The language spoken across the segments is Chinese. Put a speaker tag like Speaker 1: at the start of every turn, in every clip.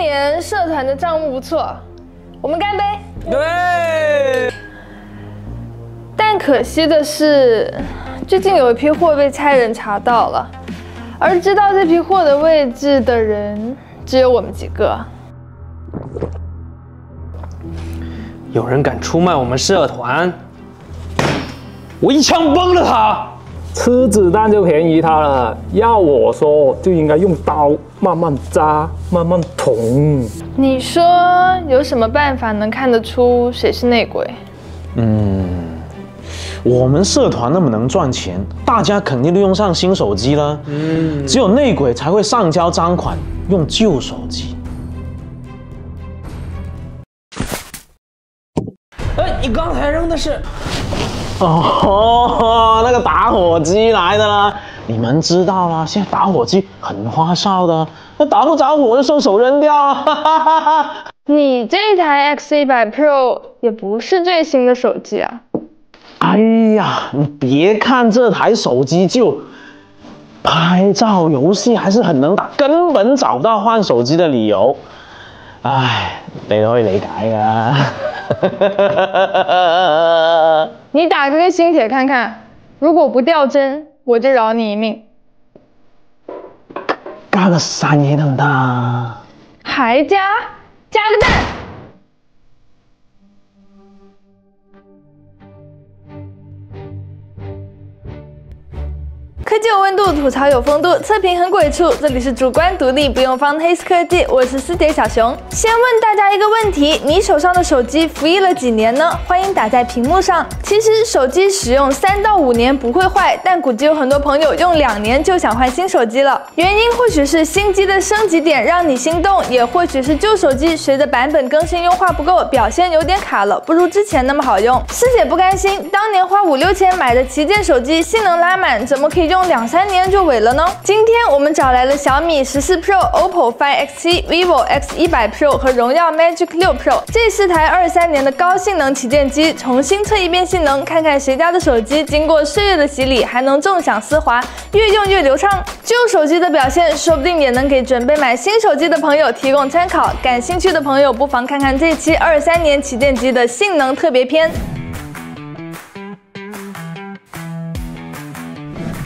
Speaker 1: 年社团的账目不错，我们干杯！
Speaker 2: 对。
Speaker 1: 但可惜的是，最近有一批货被差人查到了，而知道这批货的位置的人只有我们几个。
Speaker 2: 有人敢出卖我们社团，我一枪崩了他！
Speaker 3: 吃子弹就便宜他了，要我说就应该用刀慢慢扎，慢慢捅。
Speaker 1: 你说有什么办法能看得出谁是内鬼？
Speaker 4: 我们社团那么能赚钱，大家肯定都用上新手机了。只有内鬼才会上交赃款用旧手机。
Speaker 2: 你刚才扔的是？
Speaker 4: 哦，那个打火机来的啦！你们知道啦，现在打火机很花哨的，那打不着火就顺手扔掉啊！
Speaker 1: 你这台 X100 Pro 也不是最新的手机啊。
Speaker 4: 哎呀，你别看这台手机旧，拍照、游戏还是很能打，根本找不到换手机的理由。唉，你都可以理解噶。
Speaker 1: 你打开星铁看看，如果不掉帧，我就饶你一命。
Speaker 4: 加个散嘢得唔得啊？
Speaker 1: 还加个蛋！科技有温度，吐槽有风度，测评很鬼畜。这里是主观独立，不用放黑丝科技，我是思杰小熊。先问大家一个问题：你手上的手机服役了几年呢？欢迎打在屏幕上。其实手机使用3到5年不会坏，但估计有很多朋友用2年就想换新手机了。原因或许是新机的升级点让你心动，也或许是旧手机随着版本更新优化不够，表现有点卡了，不如之前那么好用。师姐不甘心，当年花5、6千买的旗舰手机，性能拉满，怎么可以用2、3年就萎了呢？今天我们找来了小米14 Pro、OPPO Find X7、vivo X100 Pro 和荣耀 Magic 6 Pro 这4台23年的高性能旗舰机，重新测一遍性能，看看谁家的手机经过岁月的洗礼，还能纵享丝滑，越用越流畅。旧手机的表现，说不定也能给准备买新手机的朋友提供参考。感兴趣的朋友不妨看看这期23年旗舰机的性能特别篇。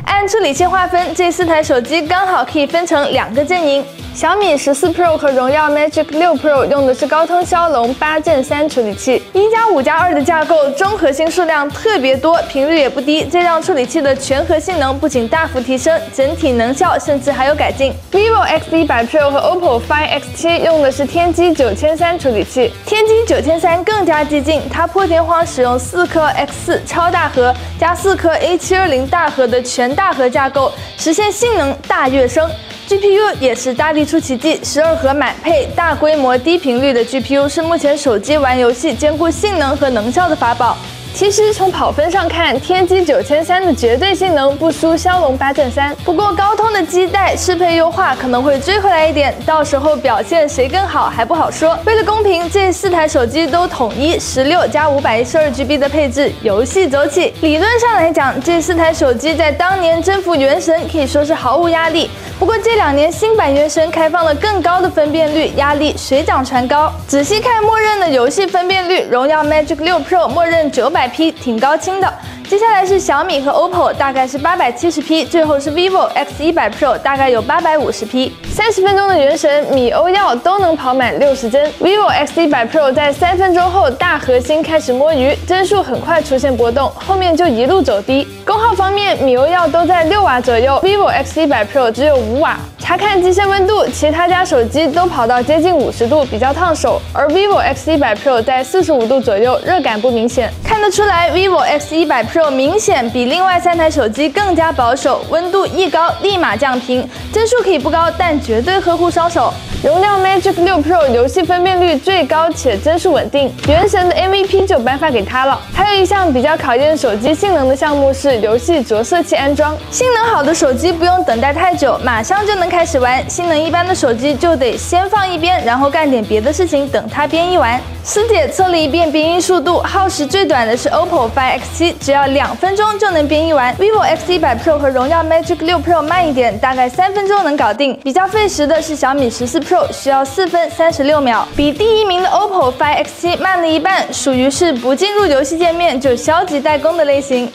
Speaker 1: 按处理器划分，这4台手机刚好可以分成2个阵营。小米14 Pro 和荣耀 Magic 6 Pro 用的是高通骁龙8 Gen 3处理器，1+5+2的架构，中核心数量特别多，频率也不低，这让处理器的全核性能不仅大幅提升，整体能效甚至还有改进。vivo X100 Pro 和 OPPO Find X7 用的是天玑9300处理器，天玑9300更加激进，它破天荒使用4颗 X4 超大核加4颗 A720大核的全大核架构，实现性能大跃升。GPU 也是大力出奇迹，12核满配大规模低频率的 GPU 是目前手机玩游戏兼顾性能和能效的法宝。其实从跑分上看，天玑9300的绝对性能不输骁龙8 Gen 3，不过高通的基带适配优化可能会追回来一点，到时候表现谁更好还不好说。为了公平，这4台手机都统一16加512GB 的配置，游戏走起。理论上来讲，这4台手机在当年征服原神可以说是毫无压力。不过这2年新版原神开放了更高的分辨率，压力水涨船高。仔细看默认的游戏分辨率，荣耀 Magic 6 Pro 默认900P， 挺高清的。接下来是小米和 OPPO， 大概是870P， 最后是 vivo X100 Pro， 大概有850P。30分钟的原神，米欧耀都能跑满60帧。vivo X100 Pro 在3分钟后大核心开始摸鱼，帧数很快出现波动，后面就一路走低。功耗方面，米欧耀都在6瓦左右 ，vivo X100 Pro 只有5瓦。查看机身温度，其他家手机都跑到接近50度，比较烫手，而 vivo X100 Pro 在45度左右，热感不明显。看得出来 vivo X100 Pro 明显比另外3台手机更加保守，温度一高立马降频，帧数可以不高，但绝对呵护双手。荣耀 Magic 6 Pro 游戏分辨率最高且帧数稳定，原神的 MVP 就颁发给它了。还有一项比较考验手机性能的项目是游戏着色器安装，性能好的手机不用等待太久，马上就能开始玩，性能一般的手机就得先放一边，然后干点别的事情，等它编译完。师姐测了一遍编译速度，耗时最短的是 OPPO Find X7， 只要2分钟就能编译完。vivo X100 Pro 和荣耀 Magic 6 Pro 慢一点，大概3分钟能搞定。比较费时的是小米14 Pro 需要4分36秒，比第1名的 OPPO Find X7 慢了一半，属于是不进入游戏界面就消极怠工的类型。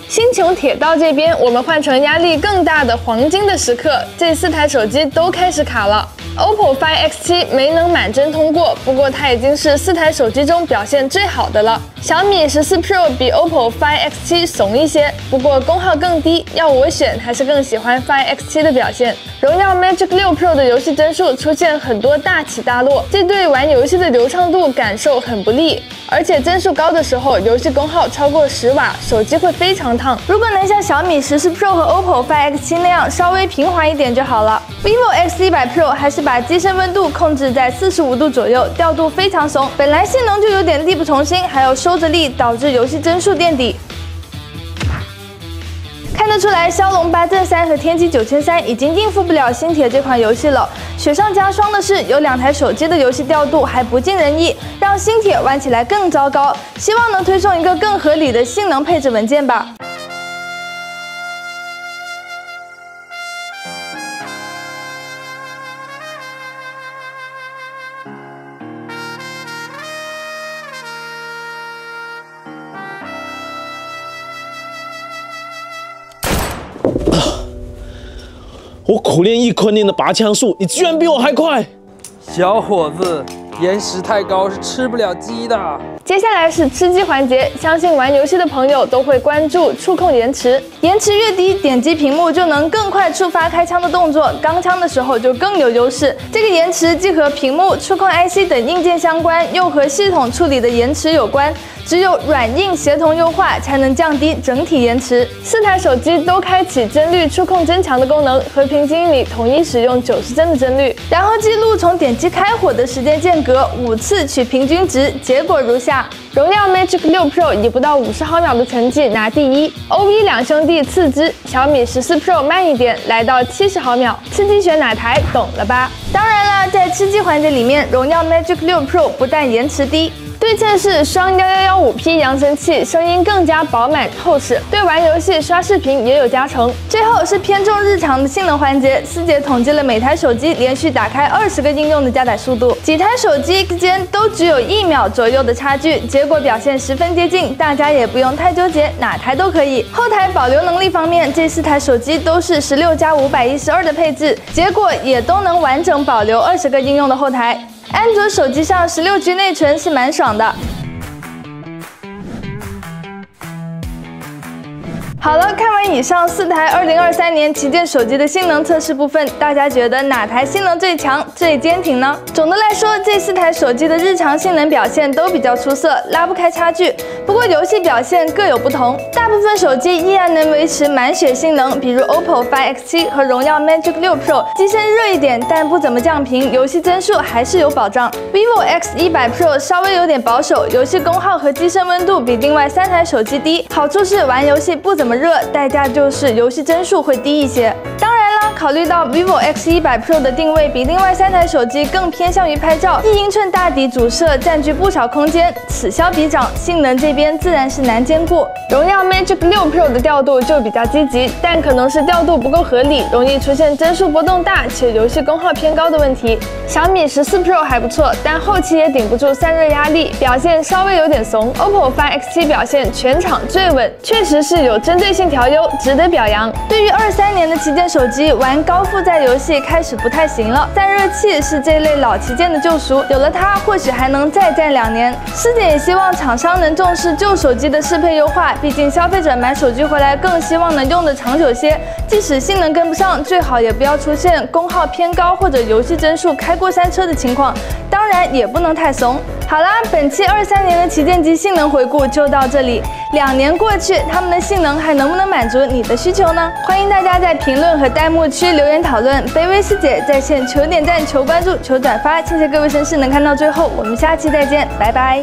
Speaker 1: 星穹铁道这边，我们换成压力更大的黄金的时刻，这4台手机都开始卡了。OPPO Find X7 没能满帧通过，不过它已经是4台手机中表现最好的了。小米14 Pro 比 OPPO Find X7 怂一些，不过功耗更低，要我选还是更喜欢 Find X7 的表现。荣耀 Magic 6 Pro 的游戏帧数出现很多大起大落，这对玩游戏的流畅度感受很不利。而且帧数高的时候，游戏功耗超过10瓦，手机会非常烫。如果能像小米14 Pro 和 OPPO Find X7 那样稍微平滑一点就好了。vivo X100 Pro 还是把机身温度控制在45度左右，调度非常怂，本来性能就有点力不从心，还要收着力，导致游戏帧数垫底。看得出来，骁龙8 Gen 3和天玑9300已经应付不了星铁这款游戏了。雪上加霜的是，有2台手机的游戏调度还不尽人意，让星铁玩起来更糟糕。希望能推送一个更合理的性能配置文件吧。
Speaker 4: 我苦练1昆仑的拔枪术，你居然比我还快！
Speaker 2: 小伙子，延时太高是吃不了鸡的。
Speaker 1: 接下来是吃鸡环节，相信玩游戏的朋友都会关注触控延迟，延迟越低，点击屏幕就能更快触发开枪的动作，刚枪的时候就更有优势。这个延迟既和屏幕、触控 IC 等硬件相关，又和系统处理的延迟有关。只有软硬协同优化，才能降低整体延迟。4台手机都开启帧率触控增强的功能，和平经理统一使用90帧的帧率，然后记录从点击开火的时间间隔5次取平均值，结果如下。荣耀 Magic 6 Pro 以不到50毫秒的成绩拿第1 ，OV 两兄弟次之，小米14 Pro 慢一点，来到70毫秒。吃鸡选哪台，懂了吧？当然啦，在吃鸡环节里面，荣耀 Magic 6 Pro 不但延迟低，对称是双1115P 扬声器，声音更加饱满厚实，对玩游戏、刷视频也有加成。最后是偏重日常的性能环节，思姐统计了每台手机连续打开20个应用的加载速度，几台手机间都只有1秒左右的差距，结果表现十分接近，大家也不用太纠结，哪台都可以。后台保留能力方面，这4台手机都是16+512的配置，结果也都能完整保留20个应用的后台。安卓手机上16G 内存是蛮爽的。好了，看完以上4台2023年旗舰手机的性能测试部分，大家觉得哪台性能最强、最坚挺呢？总的来说，这4台手机的日常性能表现都比较出色，拉不开差距。不过游戏表现各有不同，大部分手机依然能维持满血性能，比如 OPPO Find X7 和荣耀 Magic 6 Pro， 机身热一点，但不怎么降频，游戏帧数还是有保障。vivo X100 Pro 稍微有点保守，游戏功耗和机身温度比另外3台手机低，好处是玩游戏不怎么热，代价就是游戏帧数会低一些。当然了，考虑到 vivo X100 Pro 的定位比另外3台手机更偏向于拍照，1英寸大底主摄占据不少空间，此消彼长，性能这边自然是难兼顾。荣耀 Magic 6 Pro 的调度就比较积极，但可能是调度不够合理，容易出现帧数波动大且游戏功耗偏高的问题。小米14 Pro 还不错，但后期也顶不住散热压力，表现稍微有点怂。OPPO Find X7 表现全场最稳，确实是有针对性调优，值得表扬。对于23年的旗舰手机，玩高负载游戏开始不太行了，散热器是这类老旗舰的救赎，有了它或许还能再战2年。师姐也希望厂商能重视旧手机的适配优化，毕竟消费者买手机回来更希望能用得长久些，即使性能跟不上，最好也不要出现功耗偏高或者游戏帧数开过山车的情况，当然也不能太怂。好啦，本期23年的旗舰机性能回顾就到这里。2年过去，它们的性能还能不能满足你的需求呢？欢迎大家在评论和弹幕区留言讨论。卑微师姐在线求点赞、求关注、求转发，谢谢各位绅士能看到最后，我们下期再见，拜拜。